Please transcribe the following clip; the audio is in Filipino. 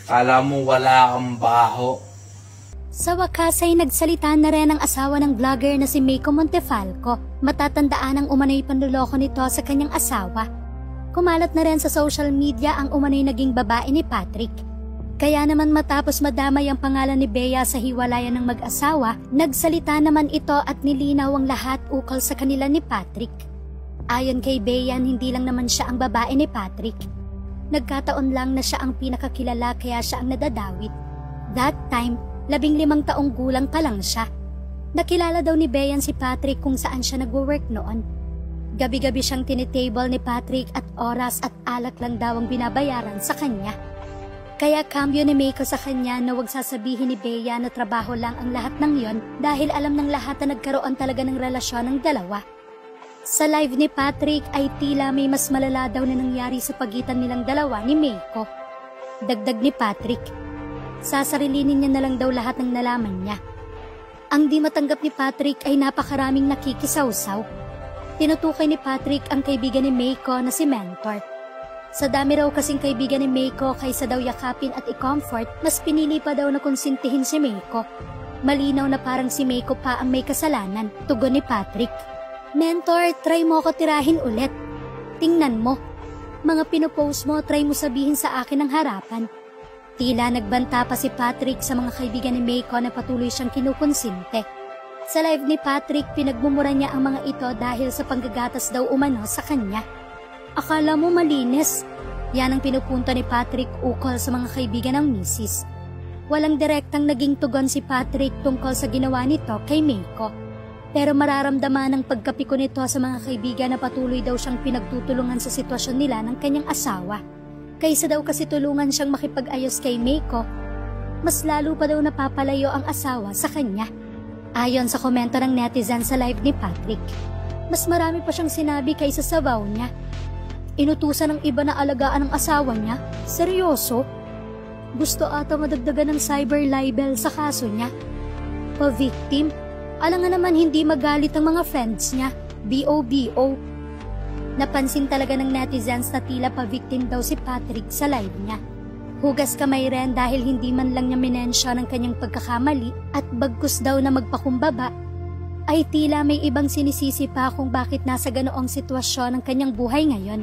Kala mo wala kang baho. Sa wakas ay nagsalita na rin ang asawa ng vlogger na si Meiko Montefalco. Matatandaan ang umano'y panluloko nito sa kanyang asawa. Kumalat na rin sa social media ang umano'y naging babae ni Patrick. Kaya naman matapos madamay ang pangalan ni Bea sa hiwalayan ng mag-asawa, nagsalita naman ito at nilinaw ang lahat ukol sa kanila ni Patrick. Ayon kay Bea, hindi lang naman siya ang babae ni Patrick. Nagkataon lang na siya ang pinakakilala kaya siya ang nadadawit. That time, 15 taong gulang pa lang siya. Nakilala daw ni Beyan si Patrick kung saan siya nagwo-work noon. Gabi-gabi siyang tinitable ni Patrick at oras at alak lang daw ang binabayaran sa kanya. Kaya kambyo ni Meiko sa kanya na huwag sasabihin ni Bea na trabaho lang ang lahat ng yon dahil alam ng lahat na nagkaroon talaga ng relasyon ng dalawa. Sa live ni Patrick ay tila may mas malala daw na nangyari sa pagitan nilang dalawa ni Meiko. Dagdag ni Patrick, sasarilinin niya na lang daw lahat ng nalaman niya. Ang di matanggap ni Patrick ay napakaraming nakikisawsaw. Tinutukay ni Patrick ang kaibigan ni Meiko na si Mentor. Sa dami raw kasing kaibigan ni Meiko kaysa daw yakapin at i-comfort, mas pinili pa daw na konsintihin si Meiko. Malinaw na parang si Meiko pa ang may kasalanan, tugon ni Patrick. Mentor, try mo ako tirahin ulit. Tingnan mo. Mga pinopost mo, try mo sabihin sa akin ng harapan. Tila nagbanta pa si Patrick sa mga kaibigan ni Meiko na patuloy siyang kinukonsinte. Sa live ni Patrick, pinagmumura niya ang mga ito dahil sa panggagatas daw umano sa kanya. Akala mo malinis? Yan ang pinupunto ni Patrick ukol sa mga kaibigan ng misis. Walang direktang naging tugon si Patrick tungkol sa ginawa nito kay Meiko. Pero mararamdaman ang pagkapiko nito sa mga kaibigan na patuloy daw siyang pinagtutulungan sa sitwasyon nila ng kanyang asawa. Kaysa daw kasi tulungan siyang makipag-ayos kay Meiko, mas lalo pa daw napapalayo ang asawa sa kanya. Ayon sa komento ng netizen sa live ni Patrick, mas marami pa siyang sinabi kaysa sa vow niya. Inutusan ng iba na alagaan ang asawa niya? Seryoso? Gusto ata madagdagan ng cyber libel sa kaso niya. Pa-victim? Alangan naman hindi magalit ang mga friends niya. BOBO. Napansin talaga ng netizens na tila pa-victim daw si Patrick sa live niya. Hugas kamay rin dahil hindi man lang niya minensyon ang kanyang pagkakamali at bagkus daw na magpakumbaba, ay tila may ibang sinisisi pa kung bakit nasa ganoong sitwasyon ang kanyang buhay ngayon.